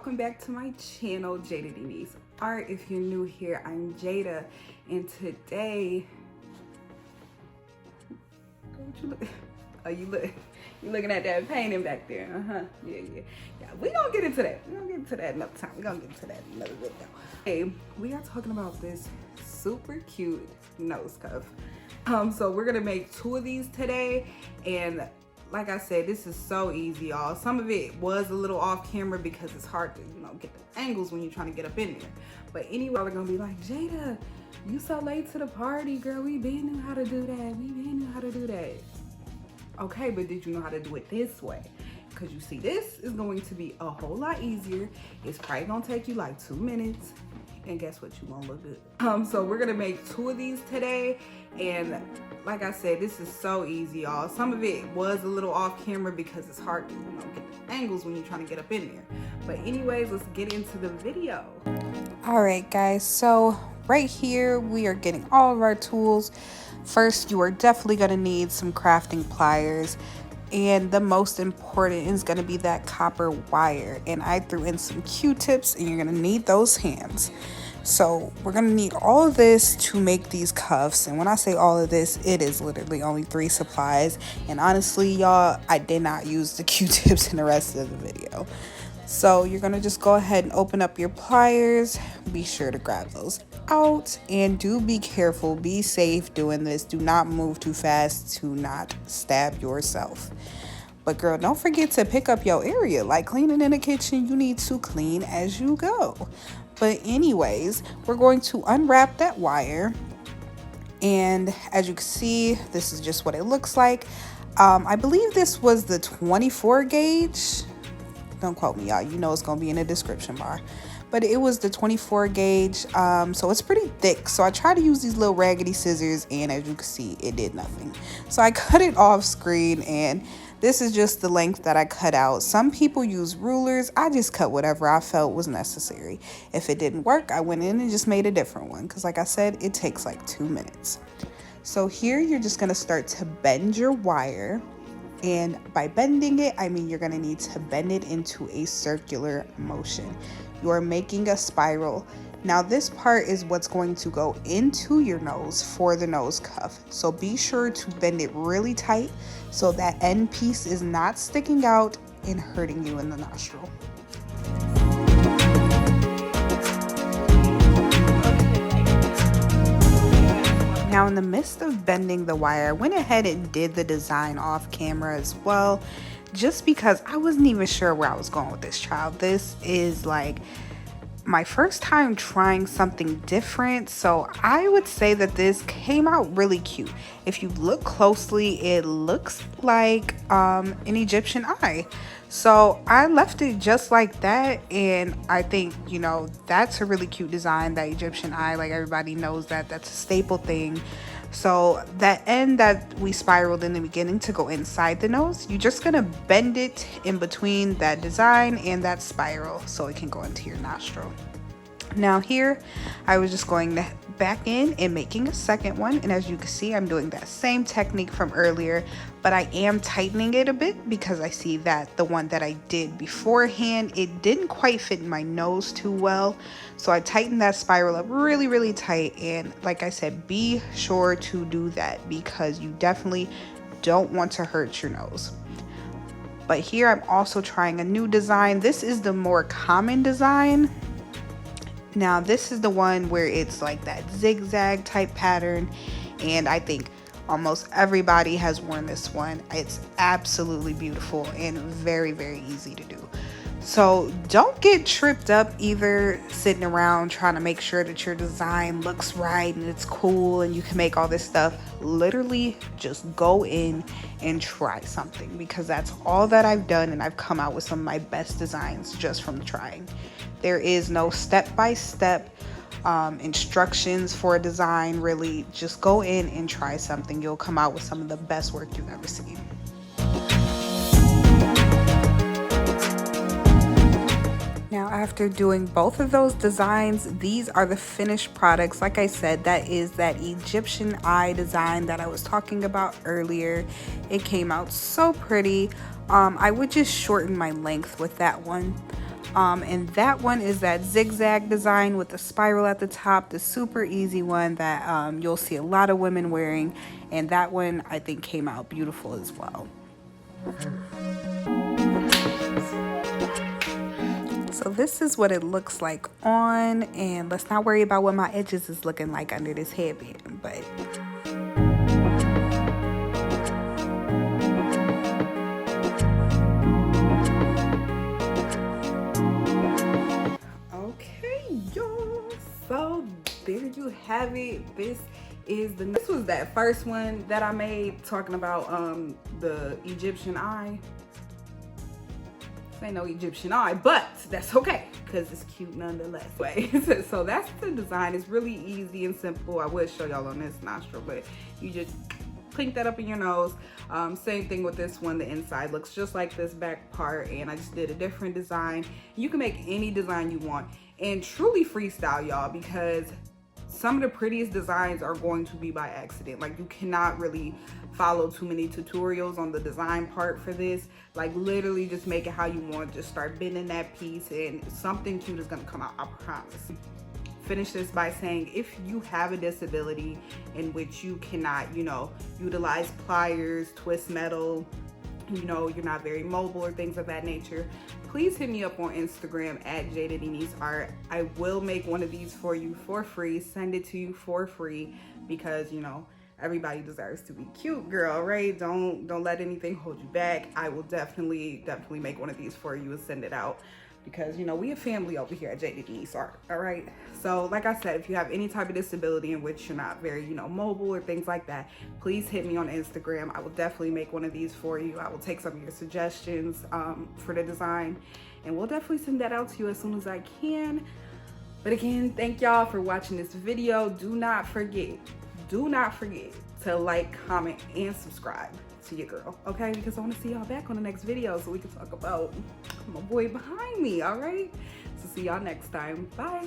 welcome back to my channel, JadedEnyceArt. If you're new here, I'm Jada, and today, what you look? Oh, you looking at that painting back there? Yeah. We gonna get into that. We gonna get into that another time. We gonna get into that another video. Hey, we are talking about this super cute nose cuff. So we're gonna make 2 of these today, and like I said, this is so easy, y'all. Some of it was a little off camera because it's hard to, get the angles when you're trying to get up in there. But anyway, we're gonna be like, Jada, you so late to the party, girl. We been knew how to do that. Okay, but did you know how to do it this way? Because you see, this is going to be a whole lot easier. It's probably gonna take you like 2 minutes. And guess what? You won't look good. So we're gonna make 2 of these today, and like I said, this is so easy, y'all. Some of it was a little off camera because it's hard to, get the angles when you're trying to get up in there. But anyways, let's get into the video. All right, guys. So right here, we are getting all of our tools. First, you are definitely gonna need some crafting pliers. And the most important is going to be that copper wire, and I threw in some Q-tips, and you're going to need those hands. So we're going to need all of this to make these cuffs, and when I say all of this, it is literally only 3 supplies, and honestly, y'all, I did not use the Q-tips in the rest of the video. So you're going to just go ahead and open up your pliers. Be sure to grab those out, and do be careful, be safe doing this. Do not move too fast to not stab yourself. But girl, don't forget to pick up your area. Like cleaning in the kitchen, you need to clean as you go. But anyways, we're going to unwrap that wire, and as you can see, this is just what it looks like. I believe this was the 24 gauge. Don't quote me, y'all. You know it's gonna be in the description bar. But it was the 24 gauge, so it's pretty thick. So I tried to use these little raggedy scissors, and as you can see, it did nothing. So I cut it off screen, and this is just the length that I cut out. Some people use rulers. I just cut whatever I felt was necessary. If it didn't work, I went in and just made a different one, because like I said, it takes like 2 minutes. So here you're just gonna start to bend your wire. And by bending it, I mean you're going to need to bend it into a circular motion. You are making a spiral. Now this part is what's going to go into your nose for the nose cuff. So be sure to bend it really tight so that end piece is not sticking out and hurting you in the nostril. Now in the midst of bending the wire, I went ahead and did the design off camera as well, just because I wasn't even sure where I was going with this child. This is like my first time trying something different, so I would say that this came out really cute. If you look closely, it looks like an Egyptian eye. So I left it just like that, and I think, that's a really cute design, that Egyptian eye. Like everybody knows that that's a staple thing. So that end that we spiraled in the beginning to go inside the nose, you're just gonna bend it in between that design and that spiral so it can go into your nostril. Now here, I was just going to back in and making a second one, and as you can see, I'm doing that same technique from earlier, but I am tightening it a bit because I see that the one that I did beforehand, it didn't quite fit in my nose too well. So I tightened that spiral up really tight, and like I said, be sure to do that because you definitely don't want to hurt your nose. But here I'm also trying a new design. This is the more common design. Now this is the one where it's like that zigzag type pattern, and I think almost everybody has worn this one. It's absolutely beautiful and very easy to do. So don't get tripped up either sitting around trying to make sure that your design looks right and it's cool and you can make all this stuff. Literally just go in and try something, because that's all that I've done, and I've come out with some of my best designs just from trying. There is no step-by-step instructions for a design. Really, just go in and try something. You'll come out with some of the best work you've ever seen. Now, after doing both of those designs, these are the finished products. Like I said, that is that Egyptian eye design that I was talking about earlier. It came out so pretty. I would just shorten my length with that one. And that one is that zigzag design with the spiral at the top, the super easy one that you'll see a lot of women wearing. And that one I think came out beautiful as well. So this is what it looks like on, and let's not worry about what my edges is looking like under this headband, but okay, y'all, so there you have it. This was that first one that I made talking about the Egyptian eye. Ain't no Egyptian eye, but that's okay because it's cute nonetheless. So that's the design. It's really easy and simple. I would show y'all on this nostril, but you just clink that up in your nose. Same thing with this one. The inside looks just like this back part, and I just did a different design. You can make any design you want and truly freestyle, y'all, because some of the prettiest designs are going to be by accident. Like, you cannot really follow too many tutorials on the design part for this. Like, literally just make it how you want. Just start bending that piece and something cute is gonna come out, I promise. Finish this by saying, if you have a disability in which you cannot, you know, utilize pliers, twist metal, you know, you're not very mobile or things of that nature, please hit me up on Instagram at JadedEnyceArt. I will make one of these for you for free, send it to you for free, because, you know, everybody deserves to be cute, girl, right? Don't let anything hold you back. I will definitely make one of these for you and send it out, because, you know, we a family over here at JadedEnyceArt, all right? So like I said, if you have any type of disability in which you're not very, you know, mobile or things like that, please hit me on Instagram. I will definitely make one of these for you. I will take some of your suggestions for the design, and we'll definitely send that out to you as soon as I can. But again, thank y'all for watching this video. Do not forget to like, comment, and subscribe to your girl, okay? Because I want to see y'all back on the next video so we can talk about my boy behind me, all right? So see y'all next time. Bye.